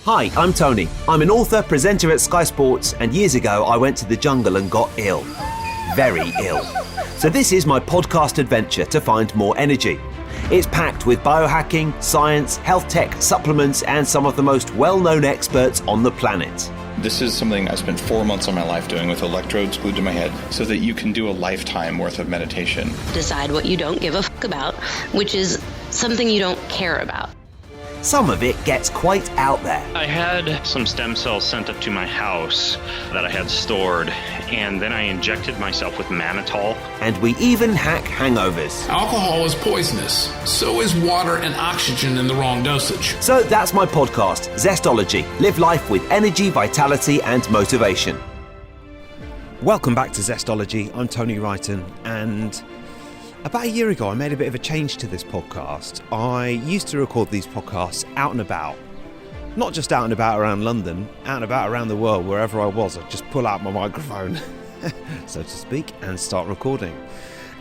Hi, I'm Tony. I'm an author, presenter at Sky Sports, and years ago I went to the jungle and got ill. Very ill. So this is my podcast adventure to find more energy. It's packed with biohacking, science, health tech, supplements, and some of the most well-known experts on the planet. This is something I spent 4 months of my life doing with electrodes glued to my head so that you can do a lifetime worth of meditation. Decide what you don't give a fuck about, which is something you don't care about. Some of it gets quite out there. I had some stem cells sent up to my house that I had stored, and then I injected myself with mannitol. And we even hack hangovers. Alcohol is poisonous. So is water and oxygen in the wrong dosage. So that's my podcast, Zestology. Live life with energy, vitality, and motivation. Welcome back to Zestology. I'm Tony Wrighton, and about a year ago, I made a bit of a change to this podcast. I used to record these podcasts out and about. Not just out and about around London, out and about around the world, wherever I was. I'd just pull out my microphone, so to speak, and start recording.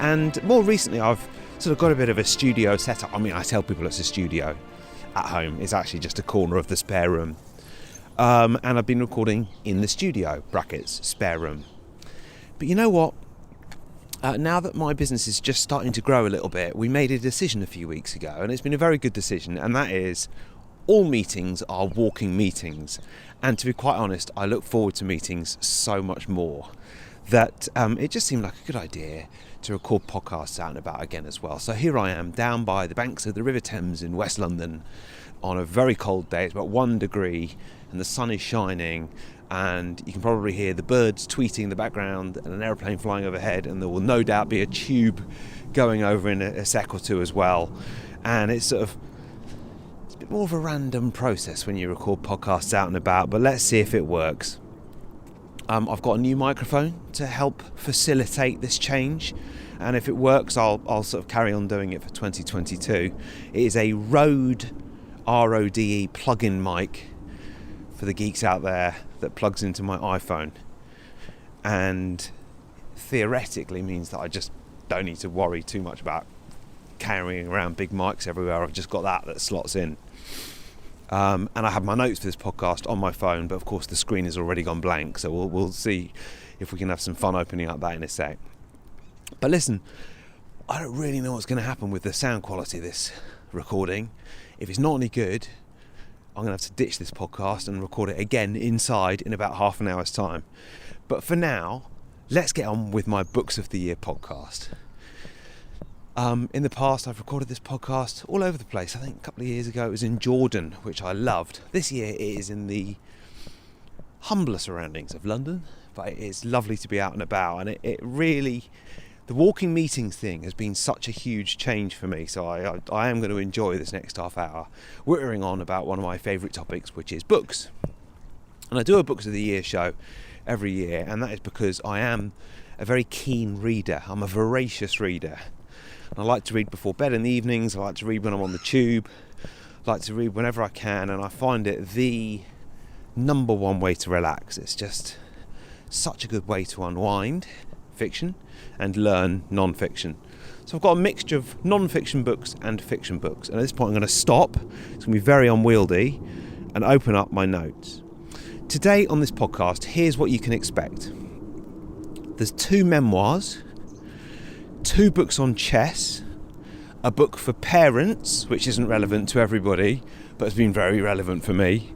And more recently, I've sort of got a bit of a studio setup. I mean, I tell people it's a studio at home. It's actually just a corner of the spare room. And I've been recording in the studio, brackets, spare room. But you know what? Now that my business is just starting to grow a little bit, we made a decision a few weeks ago, and it's been a very good decision, and that is all meetings are walking meetings. And to be quite honest, I look forward to meetings so much more that it just seemed like a good idea to record podcasts out and about again as well. So here I am down by the banks of the River Thames in West London on a very cold day. It's about 1 degree and the sun is shining, and you can probably hear the birds tweeting in the background and an aeroplane flying overhead, and there will no doubt be a tube going over in a sec or two as well. And it's a bit more of a random process when you record podcasts out and about, but let's see if it works. I've got a new microphone to help facilitate this change, and if it works I'll sort of carry on doing it for 2022. It is a Rode RODE plug-in mic for the geeks out there that plugs into my iPhone, and theoretically means that I just don't need to worry too much about carrying around big mics everywhere. I've just got that slots in, and I have my notes for this podcast on my phone, but of course the screen has already gone blank, so we'll see if we can have some fun opening up that in a sec. But listen, I don't really know what's going to happen with the sound quality of this recording. If it's not any good, I'm going to have to ditch this podcast and record it again inside in about half an hour's time. But for now, let's get on with my Books of the Year podcast. In the past, I've recorded this podcast all over the place. I think a couple of years ago it was in Jordan, which I loved. This year it is in the humbler surroundings of London, but it is lovely to be out and about. And it really, the walking meetings thing has been such a huge change for me, so I am going to enjoy this next half hour whittering on about one of my favourite topics, which is books. And I do a Books of the Year show every year, and that is because I am a very keen reader. I'm a voracious reader. And I like to read before bed in the evenings, I like to read when I'm on the tube, I like to read whenever I can, and I find it the number one way to relax. It's just such a good way to unwind fiction and learn non-fiction. So I've got a mixture of non-fiction books and fiction books, and at this point I'm going to stop. It's going to be very unwieldy, and open up my notes. Today on this podcast, here's what you can expect. There's 2 memoirs, 2 books on chess, a book for parents, which isn't relevant to everybody but has been very relevant for me,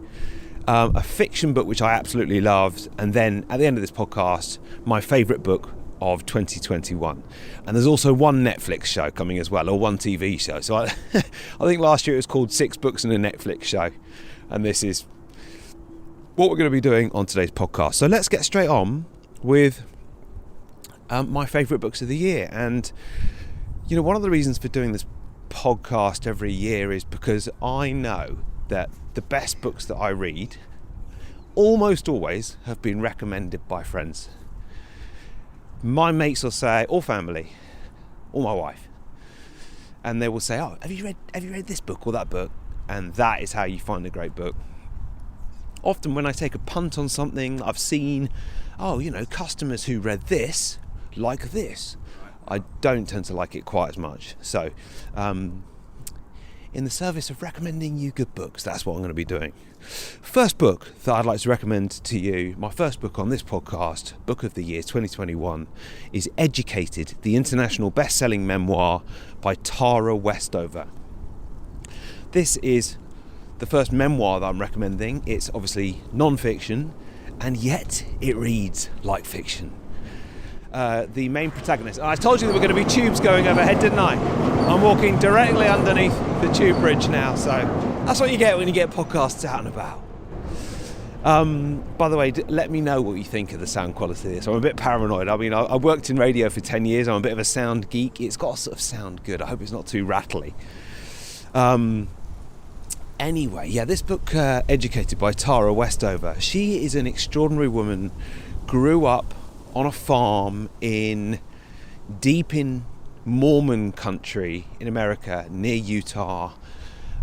a fiction book which I absolutely loved, and then at the end of this podcast, my favourite book of 2021. And there's also one Netflix show coming as well, or one TV show. So I think last year it was called 6 Books and a Netflix Show, and this is what we're going to be doing on today's podcast. So let's get straight on with my favourite books of the year. And you know, one of the reasons for doing this podcast every year is because I know that the best books that I read almost always have been recommended by friends. My mates will say, or family, or my wife, and they will say, "Oh, have you read this book or that book?" And that is how you find a great book. Often when I take a punt on something, I've seen, customers who read this like this. I don't tend to like it quite as much. So in the service of recommending you good books. That's what I'm going to be doing. First book that I'd like to recommend to you, my first book on this podcast, Book of the Year 2021, is Educated, the international best-selling memoir by Tara Westover. This is the first memoir that I'm recommending. It's obviously non-fiction, and yet it reads like fiction. The main protagonist, I told you there were going to be tubes going overhead, didn't I? I'm walking directly underneath the tube bridge now, so that's what you get when you get podcasts out and about. By the way, let me know what you think of the sound quality of this. I'm a bit paranoid. I mean, I worked in radio for 10 years. I'm a bit of a sound geek. It's got to sort of sound good. I hope it's not too rattly. Anyway, yeah, this book, Educated by Tara Westover. She is an extraordinary woman, grew up on a farm deep in Mormon country in America, near Utah,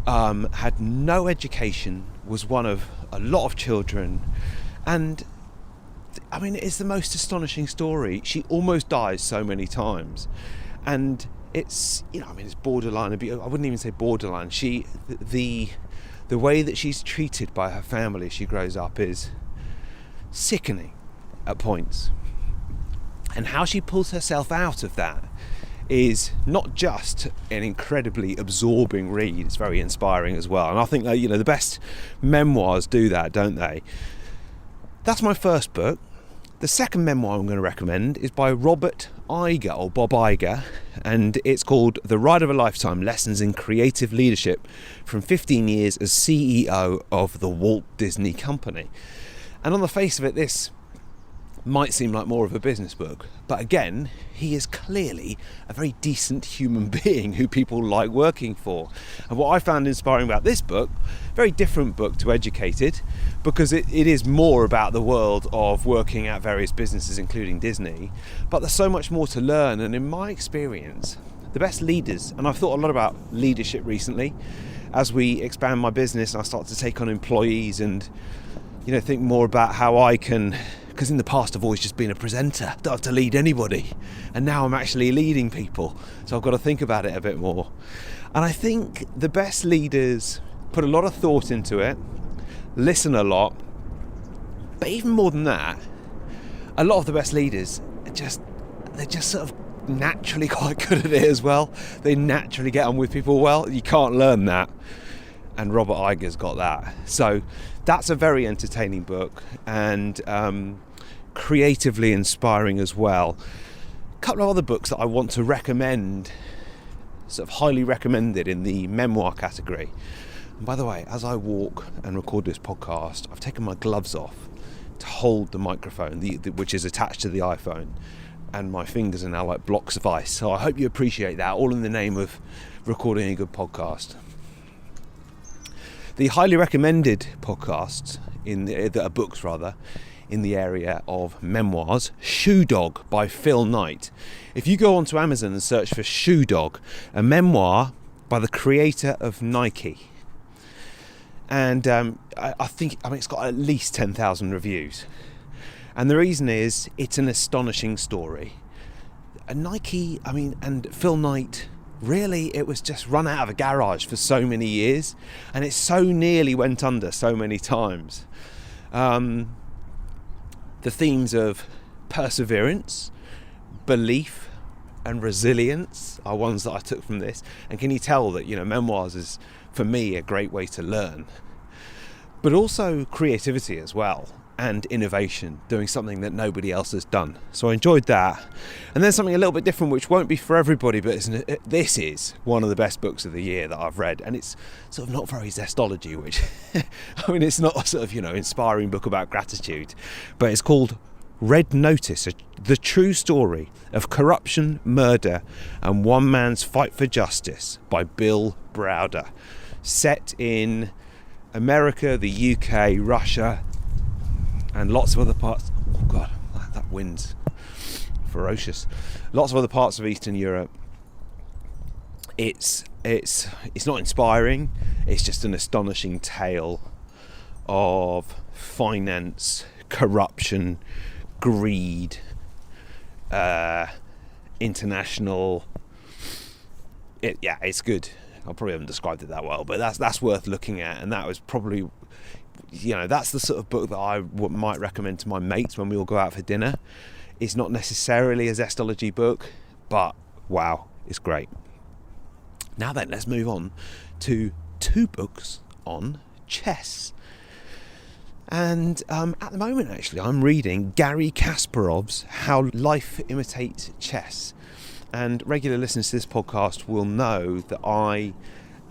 had no education, was one of a lot of children, and I mean, it's the most astonishing story. She almost dies so many times, and it's, you know, I mean, it's borderline abuse. I wouldn't even say borderline. The way that she's treated by her family as she grows up is sickening at points. And how she pulls herself out of that is not just an incredibly absorbing read, it's very inspiring as well. And I think that, you know, the best memoirs do that, don't they? That's my first book. The second memoir I'm going to recommend is by Robert Iger, or Bob Iger, and it's called The Ride of a Lifetime, Lessons in Creative Leadership from 15 Years as CEO of the Walt Disney Company. And on the face of it, this might seem like more of a business book, but again, he is clearly a very decent human being who people like working for. And what I found inspiring about this book, very different book to Educated, because it is more about the world of working at various businesses, including Disney, but there's so much more to learn. And in my experience, the best leaders, and I've thought a lot about leadership recently, as we expand my business and I start to take on employees and, you know, think more about how I can, because in the past I've always just been a presenter, don't have to lead anybody, and now I'm actually leading people, so I've got to think about it a bit more. And I think the best leaders put a lot of thought into it, listen a lot, but even more than that, a lot of the best leaders they're just sort of naturally quite good at it as well. They naturally get on with people well. You can't learn that, and Robert Iger's got that. So that's a very entertaining book, and creatively inspiring as well. A couple of other books that I want to recommend, sort of highly recommended in the memoir category. And by the way, as I walk and record this podcast, I've taken my gloves off to hold the microphone, which is attached to the iPhone, and my fingers are now like blocks of ice. So I hope you appreciate that, all in the name of recording a good podcast. The highly recommended podcasts that are books rather, in the area of memoirs, Shoe Dog by Phil Knight. If you go onto Amazon and search for Shoe Dog, a memoir by the creator of Nike, and I think it's got at least 10,000 reviews, and the reason is it's an astonishing story. Nike, and Phil Knight, really, it was just run out of a garage for so many years, and it so nearly went under so many times. The themes of perseverance, belief, and resilience are ones that I took from this. And can you tell that, memoirs is, for me, a great way to learn. But also creativity as well, and innovation, doing something that nobody else has done. So I enjoyed that. And then something a little bit different, which won't be for everybody, but this is one of the best books of the year that I've read. And it's sort of not very Zestology, which, it's not a sort of, inspiring book about gratitude, but it's called Red Notice, the true story of corruption, murder, and one man's fight for justice by Bill Browder. Set in America, the UK, Russia, and lots of other parts. Oh God, that wind's ferocious. Lots of other parts of Eastern Europe. It's not inspiring. It's just an astonishing tale of finance, corruption, greed, international. It's good. I probably haven't described it that well, but that's worth looking at, and that was probably, that's the sort of book that I might recommend to my mates when we all go out for dinner. It's not necessarily a Zestology book, but wow, it's great. Now then, let's move on to 2 books on chess. And at the moment, actually, I'm reading Gary Kasparov's How Life Imitates Chess. And regular listeners to this podcast will know that I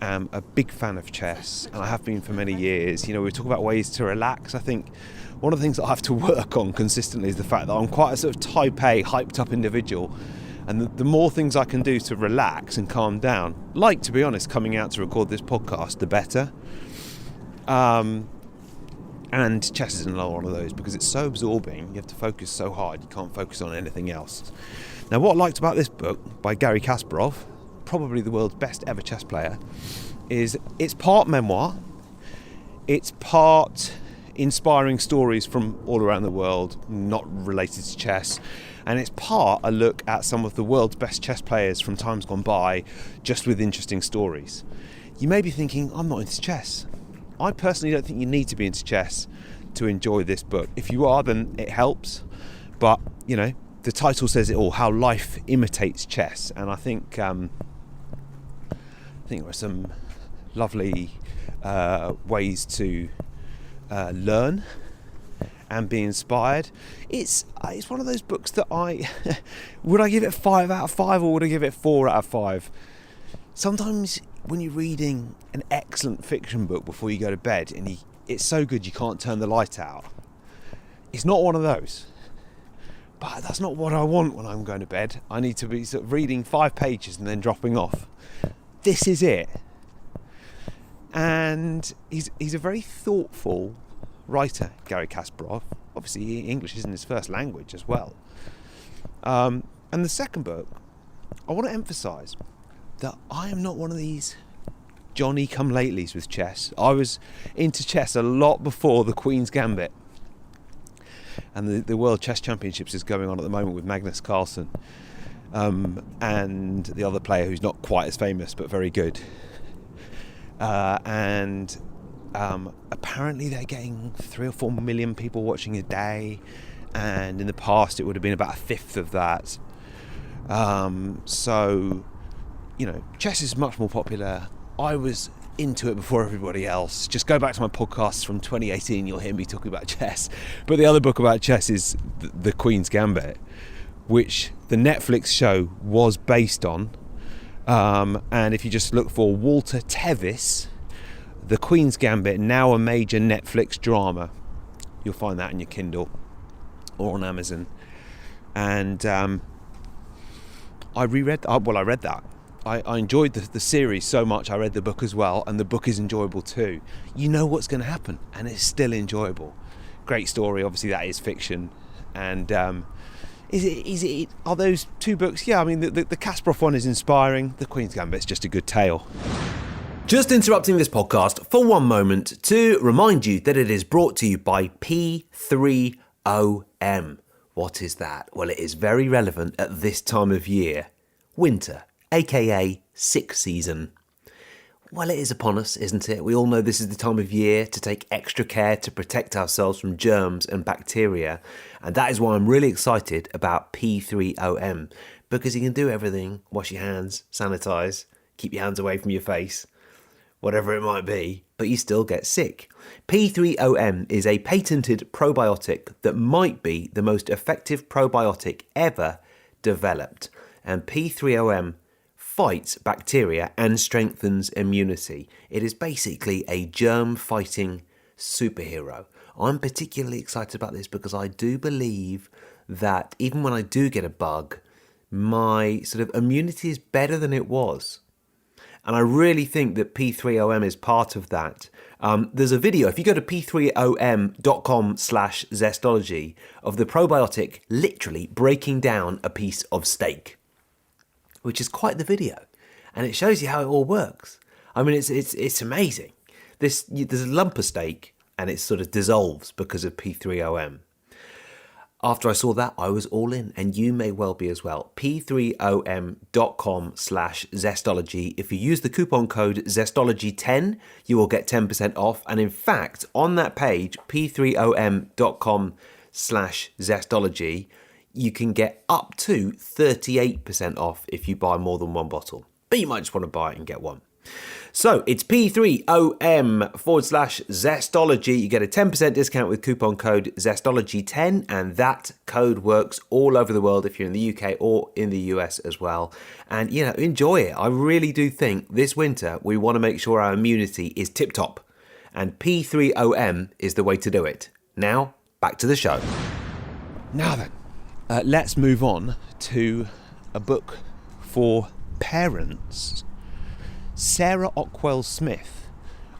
am a big fan of chess, and I have been for many years. We talk about ways to relax. I think one of the things that I have to work on consistently is the fact that I'm quite a sort of type A, hyped up individual. And the more things I can do to relax and calm down, like, to be honest, coming out to record this podcast, the better. And chess is another one of those, because it's so absorbing. You have to focus so hard, you can't focus on anything else. Now, what I liked about this book by Gary Kasparov, probably the world's best ever chess player, is it's part memoir, it's part inspiring stories from all around the world, not related to chess, and it's part a look at some of the world's best chess players from times gone by, just with interesting stories. You may be thinking, I'm not into chess. I personally don't think you need to be into chess to enjoy this book. If you are, then it helps. But, the title says it all, How Life Imitates Chess. And I think there are some lovely ways to learn and be inspired. It's one of those books that would I give it 5 out of 5 or would I give it 4 out of 5? Sometimes when you're reading an excellent fiction book before you go to bed and it's so good you can't turn the light out, it's not one of those. But that's not what I want when I'm going to bed. I need to be sort of reading 5 pages and then dropping off. This is it. And he's a very thoughtful writer, Gary Kasparov. Obviously English isn't his first language as well. And the second book, I want to emphasise that I am not one of these Johnny-come-latelys with chess. I was into chess a lot before the Queen's Gambit. And the World Chess Championships is going on at the moment with Magnus Carlsen. And the other player who's not quite as famous but very good. Apparently they're getting 3 or 4 million people watching a day. And in the past it would have been about 1/5 of that. Chess is much more popular. I was into it before everybody else. Just go back to my podcasts from 2018, you'll hear me talking about chess. But the other book about chess is The Queen's Gambit, which the Netflix show was based on. And if you just look for Walter Tevis, The Queen's Gambit, now a major Netflix drama, you'll find that in your Kindle or on Amazon. And I read that. I enjoyed the series so much, I read the book as well, and the book is enjoyable too. You know what's going to happen, and it's still enjoyable. Great story, obviously that is fiction. And are those 2 books? Yeah, I mean, the Kasparov one is inspiring, the Queen's Gambit's just a good tale. Just interrupting this podcast for one moment to remind you that it is brought to you by P3OM. What is that? Well, it is very relevant at this time of year. Winter, aka sick season. Well, it is upon us, isn't it? We all know this is the time of year to take extra care to protect ourselves from germs and bacteria. And that is why I'm really excited about P3OM, because you can do everything. Wash your hands, sanitize, keep your hands away from your face, whatever it might be, but you still get sick. P3OM is a patented probiotic that might be the most effective probiotic ever developed. And P3OM fights bacteria and strengthens immunity. It is basically a germ-fighting superhero. I'm particularly excited about this because I do believe that even when I do get a bug, my sort of immunity is better than it was. And I really think that P3OM is part of that. There's a video, if you go to p3om.com/Zestology, of the probiotic literally breaking down a piece of steak, which is quite the video. And it shows you how it all works. I mean, it's amazing. There's a lump of steak and it sort of dissolves because of P3OM. After I saw that, I was all in, and you may well be as well. p3om.com/Zestology. If you use the coupon code Zestology10, you will get 10% off. And in fact, on that page, p3om.com/Zestology, you can get up to 38% off if you buy more than one bottle. But you might just want to buy it and get one. So it's p3om.com/Zestology. You get a 10% discount with coupon code Zestology10, and that code works all over the world if you're in the UK or in the US as well. And, enjoy it. I really do think this winter we want to make sure our immunity is tip-top, and P3OM is the way to do it. Now, back to the show. Now then, let's move on to a book for parents. Sarah Ockwell-Smith.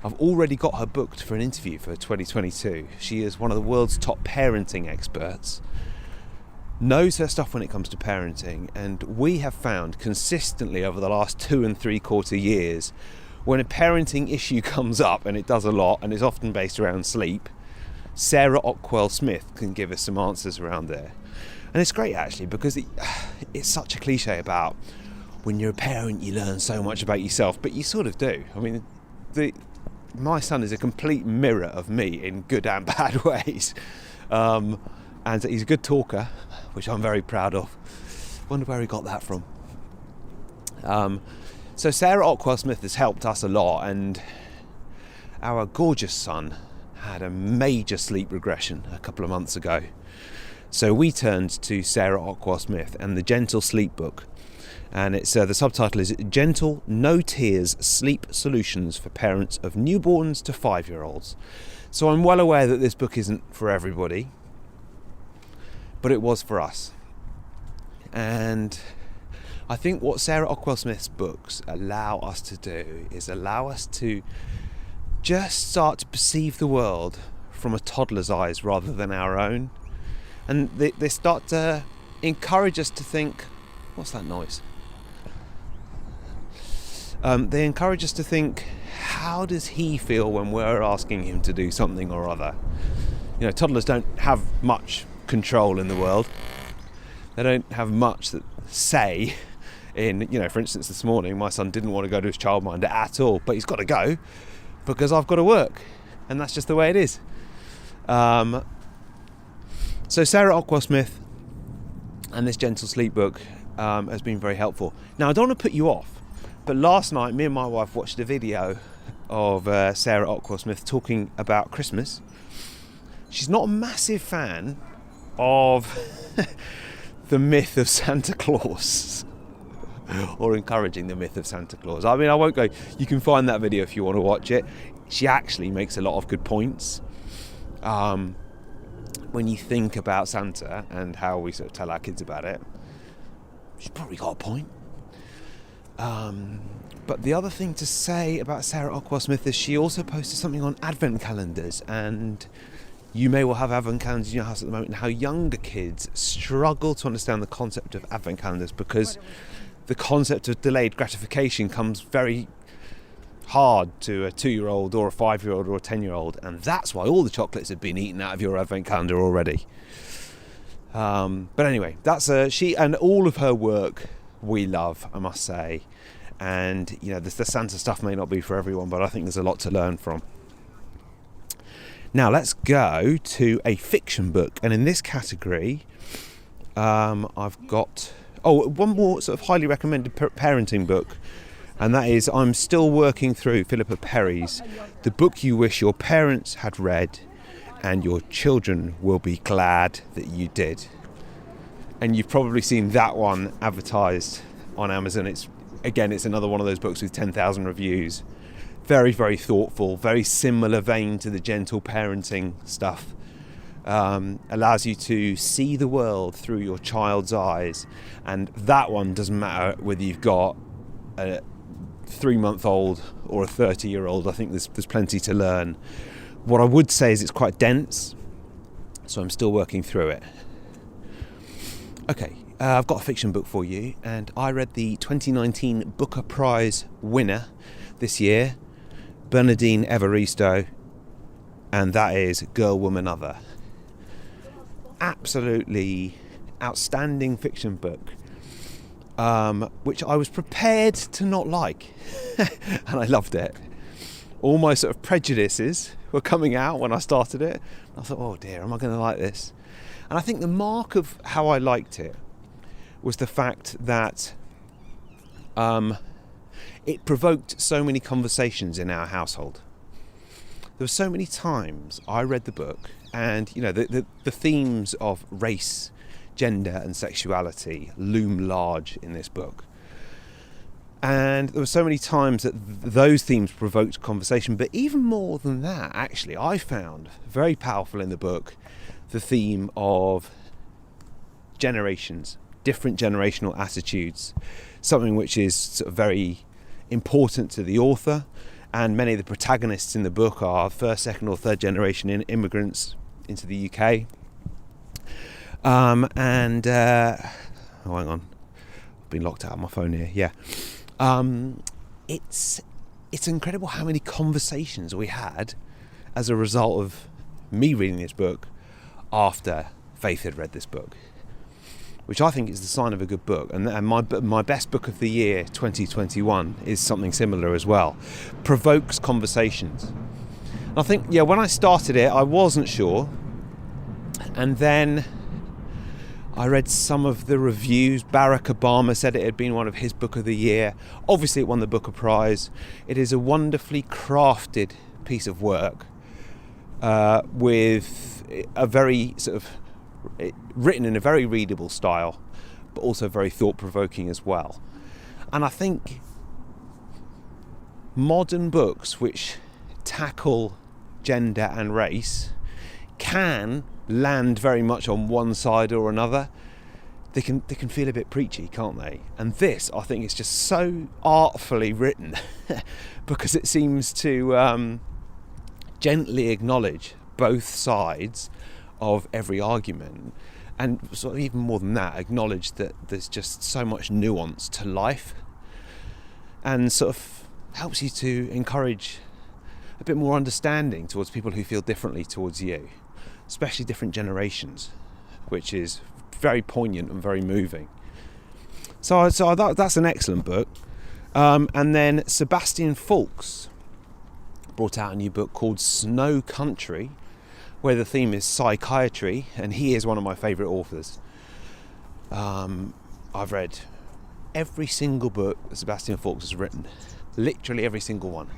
I've already got her booked for an interview for 2022. She is one of the world's top parenting experts, knows her stuff when it comes to parenting, and we have found consistently over the last 2 3/4 years, when a parenting issue comes up, and it does a lot, and it's often based around sleep, Sarah Ockwell-Smith can give us some answers around there. And it's great actually, because it's such a cliche about when you're a parent, you learn so much about yourself, but you sort of do. I mean, my son is a complete mirror of me in good and bad ways. And he's a good talker, which I'm very proud of. Wonder where he got that from. So Sarah Ockwell-Smith has helped us a lot, and our gorgeous son had a major sleep regression a couple of months ago. So we turned to Sarah Ockwell-Smith and the Gentle Sleep book. And it's the subtitle is Gentle, No Tears Sleep Solutions for Parents of Newborns to 5-year-olds. So I'm well aware that this book isn't for everybody, but it was for us. And I think what Sarah Ockwell-Smith's books allow us to do is allow us to just start to perceive the world from a toddler's eyes rather than our own. And they start to encourage us to think, what's that noise? They encourage us to think, how does he feel when we're asking him to do something or other? Toddlers don't have much control in the world. They don't have much say in, for instance, this morning, my son didn't want to go to his childminder at all, but he's got to go because I've got to work. And that's just the way it is. So Sarah Ockwell-Smith and this Gentle Sleep book has been very helpful. Now, I don't want to put you off, but last night me and my wife watched a video of Sarah Ockwell-Smith talking about Christmas. She's not a massive fan of the myth of Santa Claus or encouraging the myth of Santa Claus. I mean, I won't go. You can find that video if you want to watch it. She actually makes a lot of good points. When you think about Santa and how we sort of tell our kids about it, she's probably got a point. But the other thing to say about Sarah Ockwell-Smith is she also posted something on advent calendars, and you may well have advent calendars in your house at the moment, and how younger kids struggle to understand the concept of advent calendars because the concept of delayed gratification comes very hard to a 2-year-old or a 5-year-old or a 10-year-old, and that's why all the chocolates have been eaten out of your advent calendar already. But anyway, that's she, and all of her work we love, I must say. And the Santa stuff may not be for everyone, but I think there's a lot to learn from. Now let's go to a fiction book, and in this category I've got one more sort of highly recommended parenting book, and that is I'm still working through Philippa Perry's The Book You Wish Your Parents Had Read and Your Children Will Be Glad That You Did. And you've probably seen that one advertised on Amazon. It's another one of those books with 10,000 reviews. Very, very thoughtful, very similar vein to the gentle parenting stuff. Allows you to see the world through your child's eyes. And that one doesn't matter whether you've got a 3-month-old or a 30-year-old. I think there's plenty to learn. What I would say is it's quite dense, so I'm still working through it. Okay, I've got a fiction book for you, and I read the 2019 Booker Prize winner this year, Bernardine Evaristo, and that is Girl, Woman, Other. absolutely outstanding fiction book, which I was prepared to not like, and I loved it. All my sort of prejudices were coming out when I started it. I thought, oh dear, am I going to like this? And I think the mark of how I liked it was the fact that it provoked so many conversations in our household. There were so many times I read the book, and the themes of race, gender and sexuality loom large in this book. And there were so many times that those themes provoked conversation. But even more than that, actually, I found very powerful in the book the theme of generations, different generational attitudes, something which is sort of very important to the author. And many of the protagonists in the book are first, second or third generation immigrants into the UK. Oh, hang on. I've been locked out of my phone here. Yeah. It's incredible how many conversations we had as a result of me reading this book after Faith had read this book, which I think is the sign of a good book. And my best book of the year 2021 is something similar as well. Provokes conversations. And I think, when I started it, I wasn't sure, and then I read some of the reviews. Barack Obama said it had been one of his book of the year. Obviously it won the Booker Prize. It is a wonderfully crafted piece of work, with a very sort of written in a very readable style, but also very thought-provoking as well. And I think modern books which tackle gender and race can land very much on one side or another. They can feel a bit preachy, can't they? And this, I think, is just so artfully written because it seems to gently acknowledge both sides of every argument, and sort of even more than that, acknowledge that there's just so much nuance to life, and sort of helps you to encourage a bit more understanding towards people who feel differently towards you, especially different generations, which is very poignant and very moving. So that's an excellent book. And then Sebastian Faulks brought out a new book called Snow Country, where the theme is psychiatry, and he is one of my favourite authors. I've read every single book that Sebastian Faulks has written, literally every single one.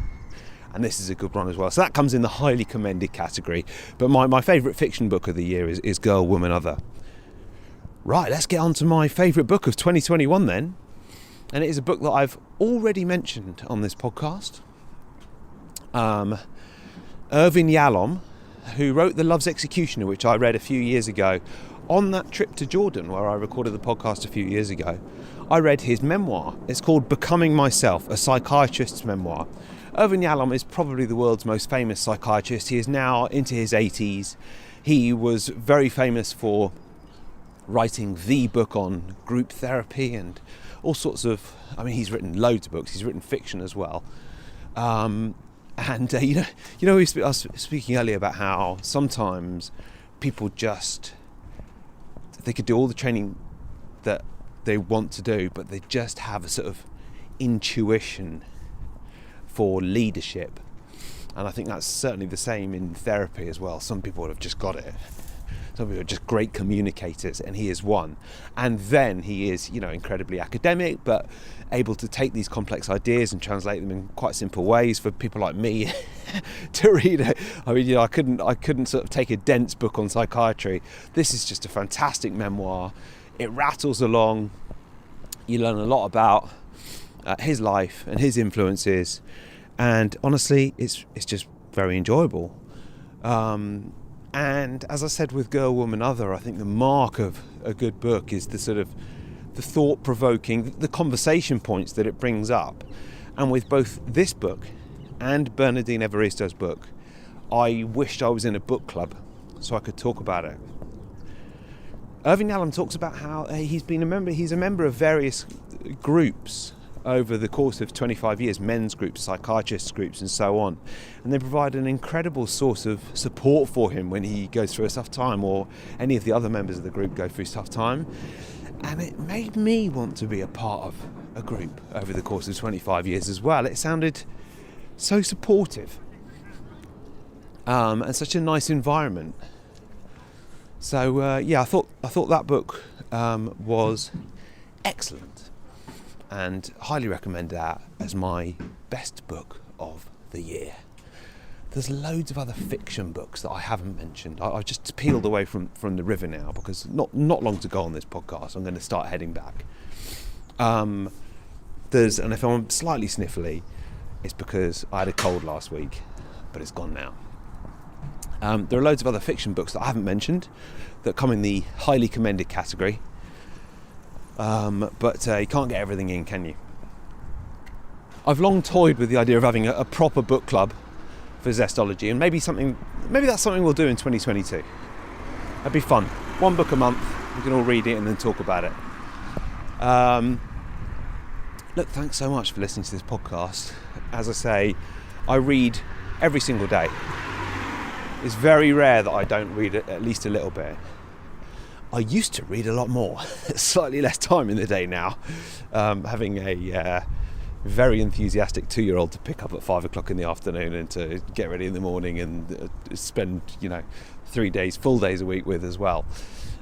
And this is a good one as well. So that comes in the highly commended category. But my favourite fiction book of the year is Girl, Woman, Other. Right, let's get on to my favourite book of 2021 then. And it is a book that I've already mentioned on this podcast. Irvin Yalom, who wrote The Love's Executioner, which I read a few years ago. On that trip to Jordan, where I recorded the podcast a few years ago, I read his memoir. It's called Becoming Myself, a psychiatrist's memoir. Irvin Yalom is probably the world's most famous psychiatrist. He is now into his 80s. He was very famous for writing the book on group therapy and all sorts of... he's written loads of books. He's written fiction as well. I was speaking earlier about how sometimes people they could do all the training that they want to do, but they just have a sort of intuition for leadership. And I think that's certainly the same in therapy as well. Some people have just got it. Some people are just great communicators, and he is one. And then he is, incredibly academic, but able to take these complex ideas and translate them in quite simple ways for people like me to read it. I couldn't sort of take a dense book on psychiatry. This is just a fantastic memoir. It rattles along. You learn a lot about his life and his influences, and honestly, it's just very enjoyable. And as I said with Girl, Woman, Other, I think the mark of a good book is the sort of the thought-provoking, the conversation points that it brings up. And with both this book and Bernardine Evaristo's book, I wished I was in a book club so I could talk about it. Irvin Yalom talks about how he's a member of various groups over the course of 25 years, men's groups, psychiatrists groups and so on, and they provide an incredible source of support for him when he goes through a tough time, or any of the other members of the group go through a tough time. And it made me want to be a part of a group over the course of 25 years as well. It sounded so supportive, and such a nice environment. So I thought that book was excellent, and highly recommend that as my best book of the year. There's loads of other fiction books that I haven't mentioned. I've just peeled away from the river now, because not long to go on this podcast. I'm going to start heading back. And if I'm slightly sniffly, it's because I had a cold last week, but it's gone now. There are loads of other fiction books that I haven't mentioned that come in the highly commended category. But you can't get everything in, can you? I've long toyed with the idea of having a proper book club for Zestology, and maybe that's something we'll do in 2022. That'd be fun. One book a month, we can all read it and then talk about it. Look, thanks so much for listening to this podcast. As I say, I read every single day. It's very rare that I don't read at least a little bit. I used to read a lot more. Slightly less time in the day now, having a very enthusiastic 2-year-old to pick up at 5 o'clock in the afternoon and to get ready in the morning and spend 3 days, full days a week with as well.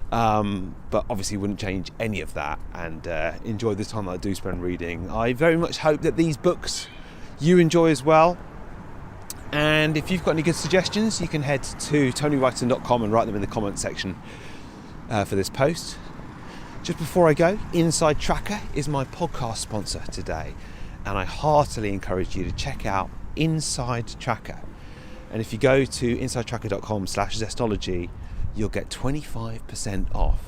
But obviously wouldn't change any of that, and enjoy the time that I do spend reading. I very much hope that these books you enjoy as well. And if you've got any good suggestions, you can head to tonywrighton.com and write them in the comment section for this post. Just before I go, Inside Tracker is my podcast sponsor today, and I heartily encourage you to check out Inside Tracker. And if you go to insidetracker.com/Zestology, you'll get 25% off.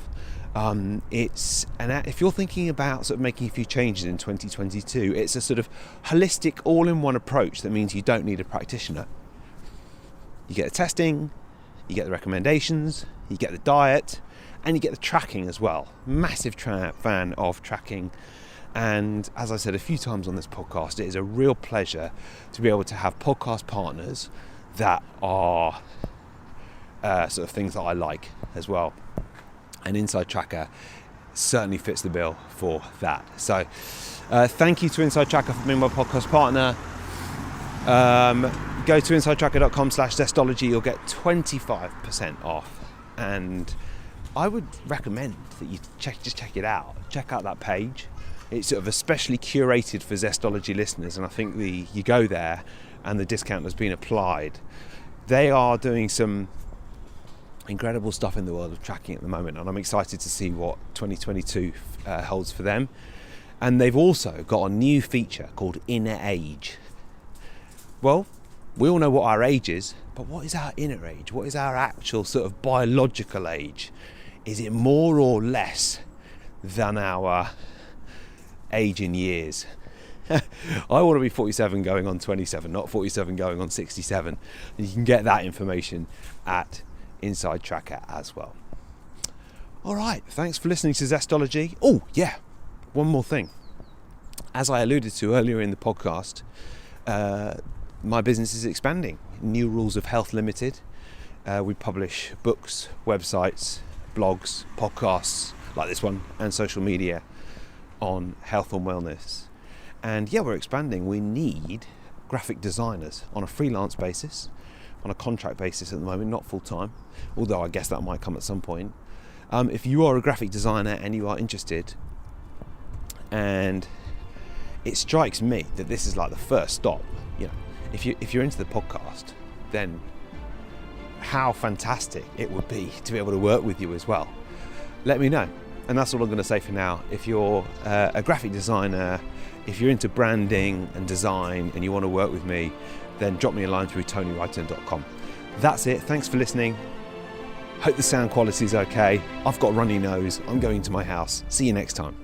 If you're thinking about sort of making a few changes in 2022, it's a sort of holistic, all-in-one approach that means you don't need a practitioner. You get the testing, you get the recommendations, you get the diet, and you get the tracking as well. Massive fan of tracking. And as I said a few times on this podcast, it is a real pleasure to be able to have podcast partners that are sort of things that I like as well. And Inside Tracker certainly fits the bill for that. So thank you to Inside Tracker for being my podcast partner. Go to insidetracker.com/Zestology. You'll get 25% off. And I would recommend that you just check it out. Check out that page. It's sort of especially curated for Zestology listeners, and I think you go there and the discount has been applied. They are doing some incredible stuff in the world of tracking at the moment, and I'm excited to see what 2022 holds for them. And they've also got a new feature called Inner Age. Well, we all know what our age is, but what is our inner age? What is our actual sort of biological age? Is it more or less than our age in years? I want to be 47 going on 27, not 47 going on 67. And you can get that information at Inside Tracker as well. All right, thanks for listening to Zestology. Oh yeah, one more thing. As I alluded to earlier in the podcast, my business is expanding. New Rules of Health Limited. We publish books, websites, blogs, podcasts like this one, and social media on health and wellness. And yeah, we're expanding. We need graphic designers on a freelance basis, on a contract basis at the moment, not full time, although I guess that might come at some point. If you are a graphic designer and you are interested, and it strikes me that this is like the first stop, if you're into the podcast, then how fantastic it would be to be able to work with you as well. Let me know. And that's all I'm going to say for now. If you're a graphic designer, if you're into branding and design and you want to work with me, then drop me a line through tonywrighton.com. That's it. Thanks for listening. Hope the sound quality is okay. I've got a runny nose. I'm going to my house. See you next time.